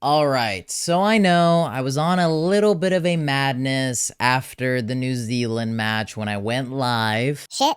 Alright, so I know I was on a little bit of a madness after the New Zealand match when I went live. Shit.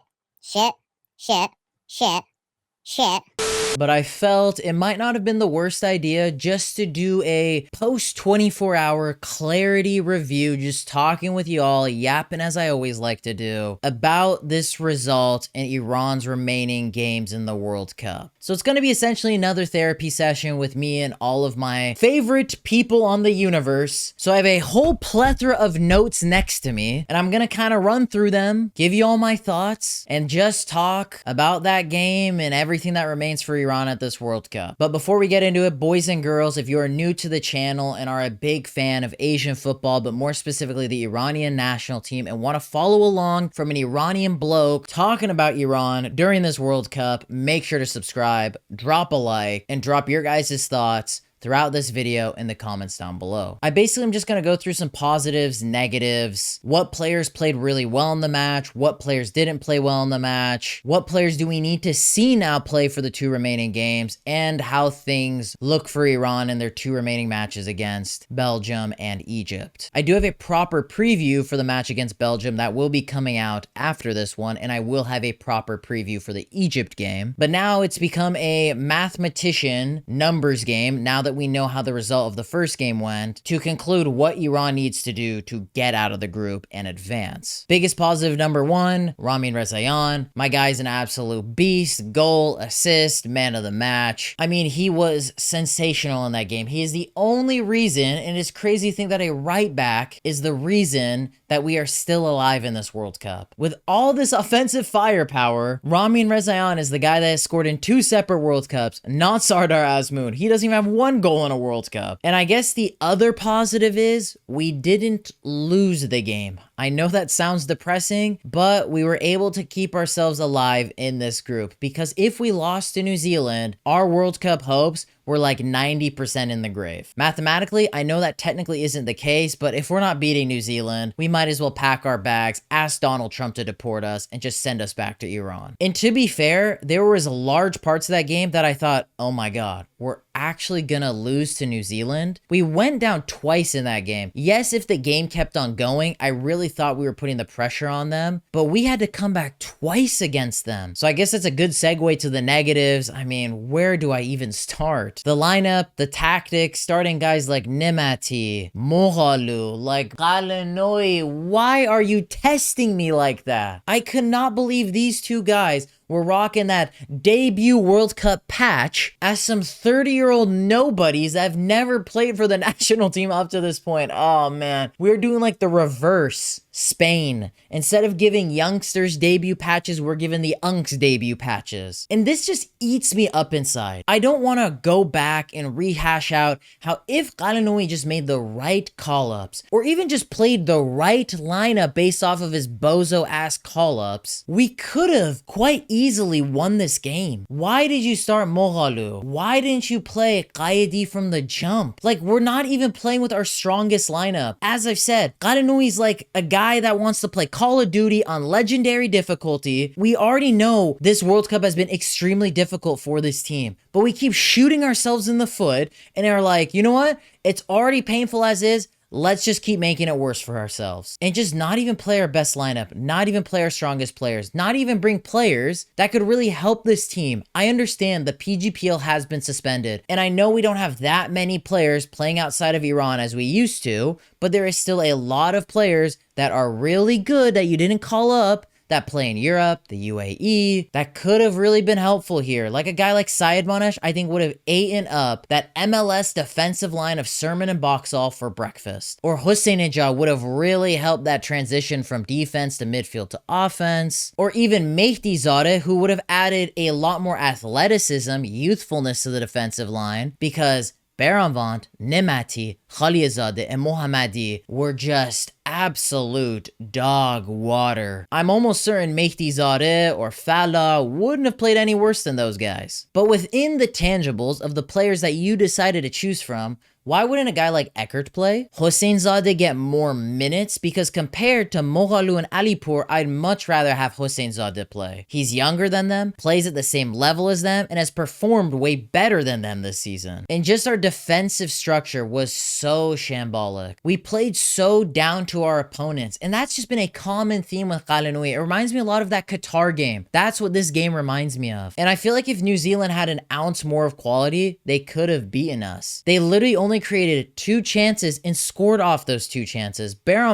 But I felt it might not have been the worst idea just to do a post 24-hour clarity review, just talking with y'all, yapping as I always like to do, about this result in Iran's remaining games in the World Cup. So it's going to be essentially another therapy session with me and all of my favorite people on the universe. So I have a whole plethora of notes next to me, and I'm going to kind of run through them, give you all my thoughts, and just talk about that game and everything that remains for Iran at this World Cup. But before we get into it, boys and girls, if you are new to the channel and are a big fan of Asian football, but more specifically the Iranian national team, and want to follow along from an Iranian bloke talking about Iran during this World Cup, make sure to subscribe, drop a like, and drop your guys' thoughts throughout this video in the comments down below. I basically am just going to go through some positives, negatives, what players played really well in the match, what players didn't play well in the match, what players do we need to see now play for the two remaining games, and how things look for Iran in their two remaining matches against Belgium and Egypt. I do have a proper preview for the match against Belgium that will be coming out after this one, and I will have a proper preview for the Egypt game. But now it's become a mathematician numbers game now that we know how the result of the first game went, to conclude what Iran needs to do to get out of the group and advance. Biggest positive number one, Ramin Rezayan. My guy's an absolute beast. Goal, assist, man of the match. I mean, he was sensational in that game. He is the only reason, and it's crazy to think that a right back is the reason that we are still alive in this World Cup. With all this offensive firepower, Ramin Rezayan is the guy that has scored in two separate World Cups, not Sardar Azmoun. He doesn't even have one goal in a World Cup. And I guess the other positive is we didn't lose the game. I know that sounds depressing, but we were able to keep ourselves alive in this group, because if we lost to New Zealand, our World Cup hopes were like 90% in the grave. Mathematically, I know that technically isn't the case, but if we're not beating New Zealand, we might as well pack our bags, ask Donald Trump to deport us, and just send us back to Iran. And to be fair, there was large parts of that game that I thought, oh my God, we're actually gonna lose to New Zealand. We went down twice in that game. Yes, if the game kept on going, I really thought we were putting the pressure on them, but we had to come back twice against them. So I guess that's a good segue to the negatives. I mean, where do I even start? The lineup, the tactics, starting guys like Nemati, Moghalu, like Mعنایی. Why are you testing me like that? I could not believe these two guys were rocking that debut World Cup patch as some 30-year-old nobodies that have never played for the national team up to this point. Oh man, we're doing like the reverse Spain. Instead of giving youngsters debut patches, we're giving the unks debut patches. And this just eats me up inside. I don't want to go back and rehash out how if Mعنایی just made the right call-ups, or even just played the right lineup based off of his bozo-ass call-ups, we could have quite easily won this game. Why did you start Moghalu? Why didn't you play Qaedi from the jump? Like, we're not even playing with our strongest lineup. As I've said, Mعنای이's like a guy that wants to play Call of Duty on legendary difficulty. We already know this World Cup has been extremely difficult for this team, but we keep shooting ourselves in the foot and are like, you know what? It's already painful as is. Let's just keep making it worse for ourselves. And just not even play our best lineup, not even play our strongest players, not even bring players that could really help this team. I understand the PGPL has been suspended, and I know we don't have that many players playing outside of Iran as we used to, but there is still a lot of players that are really good that you didn't call up, that play in Europe, the UAE, that could have really been helpful here. Like a guy like Syed Monesh, I think would have eaten up that MLS defensive line of Sermon and Boxall for breakfast. Or Hussein Ejah would have really helped that transition from defense to midfield to offense. Or even Mehdi Zadeh, who would have added a lot more athleticism, youthfulness to the defensive line, because Beranvand, Nemati, Khalilzadeh, and Mohammadi were just absolute dog water. I'm almost certain Mehdi Zadeh or Falah wouldn't have played any worse than those guys. But within the tangibles of the players that you decided to choose from, Why wouldn't a guy like Eckert play? Hossein get more minutes because compared to Moghalu and Alipur, I'd much rather have Hossein play. He's younger than them, plays at the same level as them, and has performed way better than them this season. And just our defensive structure was so shambolic. We played so down to our opponents, and that's just been a common theme with Qalanui. It reminds me a lot of that Qatar game. That's what this game reminds me of. And I feel like if New Zealand had an ounce more of quality, they could have beaten us. They literally only created 2 chances and scored off those 2 chances. Baron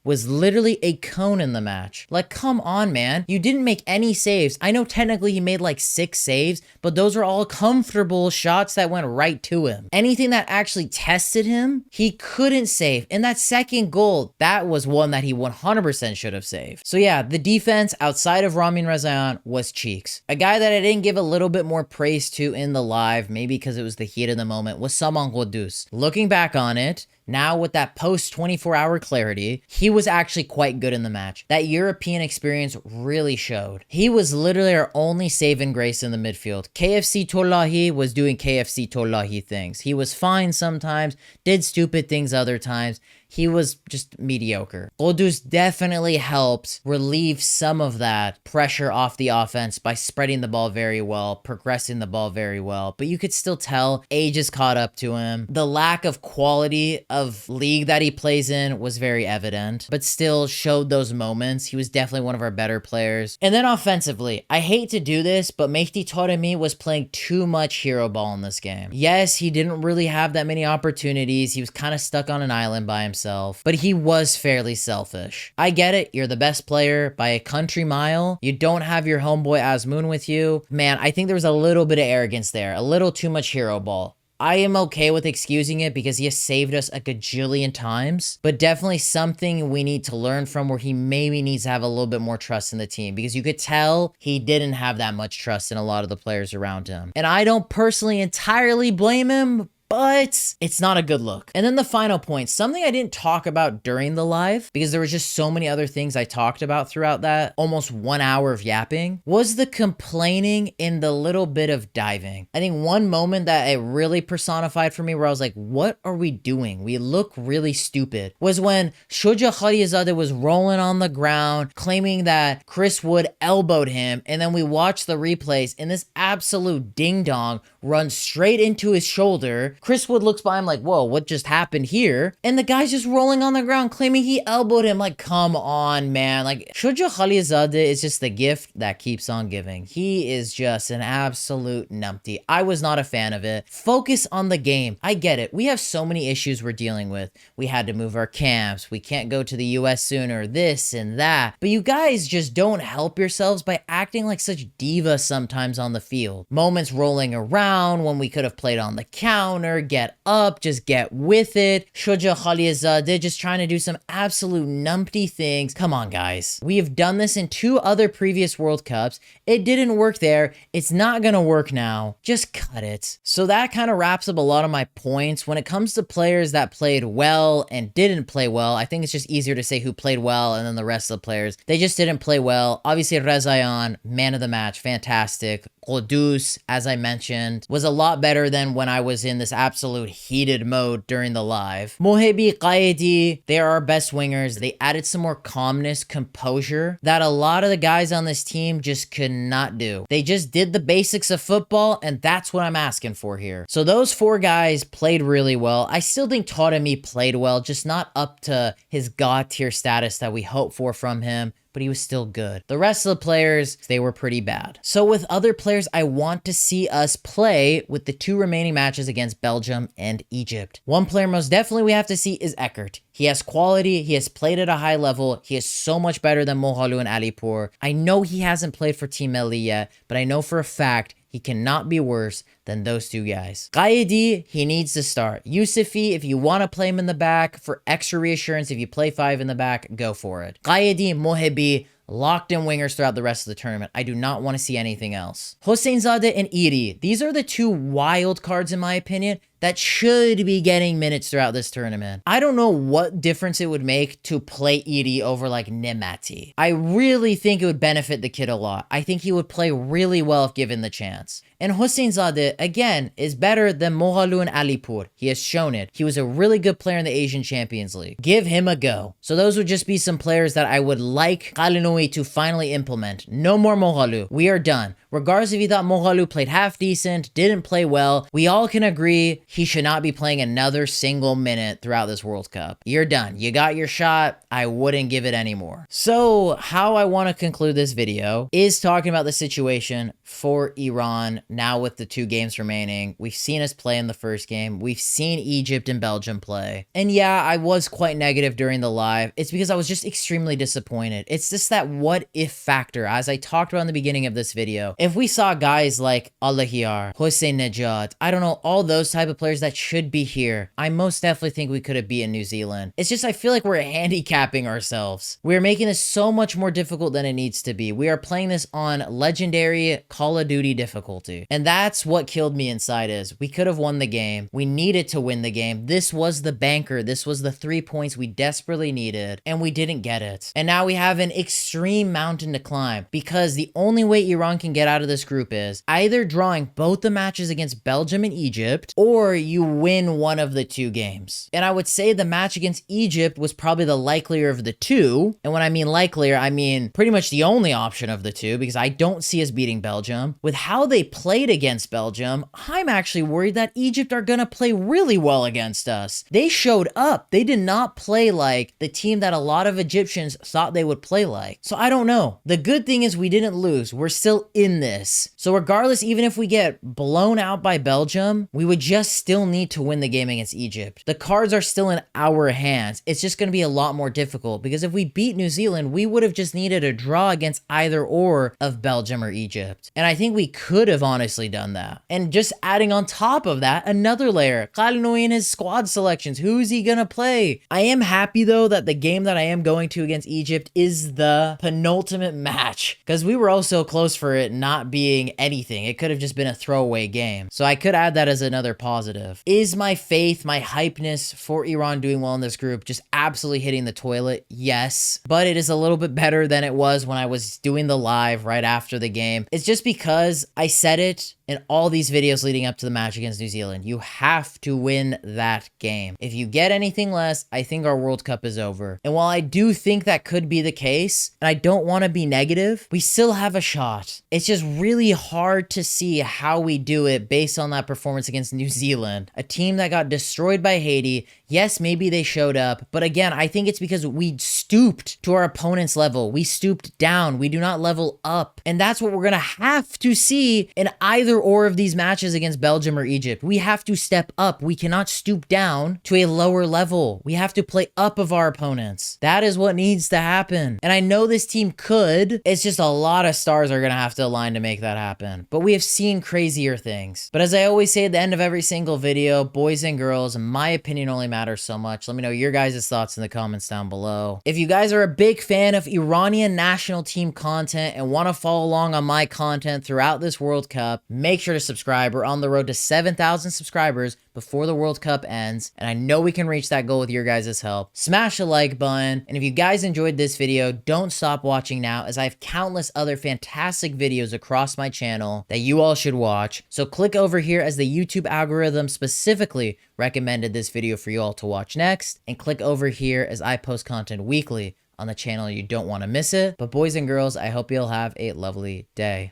was literally a cone in the match. Like, come on, man. You didn't make any saves. I know technically he made like 6 saves, but those are all comfortable shots that went right to him. Anything that actually tested him, he couldn't save. And that second goal, that was one that he 100% should have saved. So yeah, the defense outside of Ramin Rezayan was cheeks. A guy that I didn't give a little bit more praise to in the live, maybe because it was the heat of the moment, was Saman Ghoddos. Looking back on it, now with that post 24-hour clarity, he was actually quite good in the match. That European experience really showed. He was literally our only saving grace in the midfield. KFC Tollahi was doing KFC Tollahi things. He was fine sometimes, did stupid things other times. He was just mediocre. Ghoddos definitely helped relieve some of that pressure off the offense by spreading the ball very well, progressing the ball very well, but you could still tell age has caught up to him. The lack of quality of league that he plays in was very evident, but still showed those moments. He was definitely one of our better players. And then offensively, I hate to do this, but Mehdi Taremi was playing too much hero ball in this game. Yes, he didn't really have that many opportunities. He was kind of stuck on an island by himself. But he was fairly selfish. I get it, you're the best player by a country mile. You don't have your homeboy Azmoun with you. Man, I think there was a little bit of arrogance there, a little too much hero ball. I am okay with excusing it because he has saved us a gajillion times, but definitely something we need to learn from where he maybe needs to have a little bit more trust in the team because you could tell he didn't have that much trust in a lot of the players around him. And I don't personally entirely blame him, but it's not a good look. And then the final point, something I didn't talk about during the live because there was just so many other things I talked about throughout that almost 1 hour of yapping, was the complaining and the little bit of diving. I think one moment that it really personified for me where I was like, what are we doing? We look really stupid, was when Shuja Khalizadeh was rolling on the ground claiming that Chris Wood elbowed him, and then we watched the replays and this absolute ding dong runs straight into his shoulder. Chris Wood looks by him like, whoa, what just happened here? And the guy's just rolling on the ground claiming he elbowed him. Like, come on, man. Like, Shuja Khalizadeh is just the gift that keeps on giving. He is just an absolute numpty. I was not a fan of it. Focus on the game. I get it. We have so many issues we're dealing with. We had to move our camps. We can't go to the US sooner, this and that. But you guys just don't help yourselves by acting like such divas sometimes on the field. Moments rolling around when we could have played on the counter, get up, just get with it. Shuja Khalizadeh just trying to do some absolute numpty things. Come on, guys. We have done this in 2 other previous World Cups. It didn't work there. It's not gonna work now. Just cut it. So that kind of wraps up a lot of my points. When it comes to players that played well and didn't play well, I think it's just easier to say who played well and then the rest of the players. They just didn't play well. Obviously, Rezayan, man of the match, fantastic. Ghoddos, as I mentioned, was a lot better than when I was in this absolute heated mode during the live. Mohebi, Qaedi, they are our best wingers. They added some more calmness, composure that a lot of the guys on this team just could not do. They just did the basics of football, and that's what I'm asking for here. So those 4 guys played really well. I still think Taremi played well, just not up to his God tier status that we hope for from him, but he was still good. The rest of the players, they were pretty bad. So with other players, I want to see us play with the 2 remaining matches against Belgium and Egypt. One player most definitely we have to see is Eckert. He has quality, he has played at a high level, he is so much better than Moghalu and Alipur. I know he hasn't played for Team Melli yet, but I know for a fact he cannot be worse than those 2 guys. Qaedi, he needs to start. Youssoufi, if you want to play him in the back for extra reassurance, if you play 5 in the back, go for it. Qaedi, Mohebi, locked in wingers throughout the rest of the tournament. I do not want to see anything else. Hosseinzadeh and Iri, these are the 2 wild cards in my opinion. that should be getting minutes throughout this tournament. I don't know what difference it would make to play Iri over like Nemati. I really think it would benefit the kid a lot. I think he would play really well if given the chance. And Hossein again, is better than Mohalu and Alipur. He has shown it. He was a really good player in the Asian Champions League. Give him a go. So those would just be some players that I would like Qalinoui to finally implement. No more Mohalu. We are done. Regardless if you thought Mohalu played half decent, didn't play well, we all can agree he should not be playing another single minute throughout this World Cup. You're done. You got your shot. I wouldn't give it anymore. So how I want to conclude this video is talking about the situation for Iran now with the 2 games remaining. We've seen us play in the first game. We've seen Egypt and Belgium play. And yeah, I was quite negative during the live. It's because I was just extremely disappointed. It's just that what if factor, as I talked about in the beginning of this video. If we saw guys like Allahiyar, Hossein Nejad, I don't know, all those type of players that should be here, I most definitely think we could have beaten New Zealand. It's just I feel like we're handicapping ourselves. We're making this so much more difficult than it needs to be. We are playing this on legendary Call of Duty difficulty. And that's what killed me inside is we could have won the game. We needed to win the game. This was the banker. This was the 3 points we desperately needed, and we didn't get it. And now we have an extreme mountain to climb because the only way Iran can get out of this group is either drawing both the matches against Belgium and Egypt, or you win one of the 2 games. And I would say the match against Egypt was probably the likelier of the 2. And when I mean likelier, I mean pretty much the only option of the 2 because I don't see us beating Belgium. With how they played against Belgium, I'm actually worried that Egypt are gonna play really well against us. They showed up. They did not play like the team that a lot of Egyptians thought they would play like. So I don't know. The good thing is we didn't lose. We're still in this. So regardless, even if we get blown out by Belgium, we would just still need to win the game against Egypt. The cards are still in our hands. It's just going to be a lot more difficult because if we beat New Zealand, we would have just needed a draw against either or of Belgium or Egypt. And I think we could have honestly done that. And just adding on top of that, another layer, Qalinoui and his squad selections. Who's he going to play? I am happy though that the game that I am going to against Egypt is the penultimate match because we were all so close for it not being anything. It could have just been a throwaway game. So I could add that as another positive. Is my faith, my hypeness for Iran doing well in this group just absolutely hitting the toilet? Yes. But it is a little bit better than it was when I was doing the live right after the game. It's just because I said it in all these videos leading up to the match against New Zealand. You have to win that game. If you get anything less, I think our World Cup is over. And while I do think that could be the case, and I don't want to be negative, we still have a shot. It's just really hard to see how we do it based on that performance against New Zealand, a team that got destroyed by Haiti. Yes, maybe they showed up, but again, I think it's because we stooped to our opponent's level. We stooped down. We do not level up. And that's what we're going to have to see in either or of these matches against Belgium or Egypt. We have to step up. We cannot stoop down to a lower level. We have to play up of our opponents. That is what needs to happen. And I know this team could. It's just a lot of stars are going to have to align to make that happen. But we have seen crazier things. But as I always say at the end of every single video, boys and girls, my opinion only matters so much. Let me know your guys' thoughts in the comments down below. If you guys are a big fan of Iranian national team content and want to follow along on my content throughout this World Cup, make sure to subscribe. We're on the road to 7,000 subscribers before the World Cup ends, and I know we can reach that goal with your guys' help. Smash the like button, and if you guys enjoyed this video, don't stop watching now, as I have countless other fantastic videos across my channel that you all should watch. So click over here as the YouTube algorithm specifically recommended this video for you all to watch next, and click over here as I post content weekly on the channel. You don't want to miss it. But boys and girls, I hope you'll have a lovely day.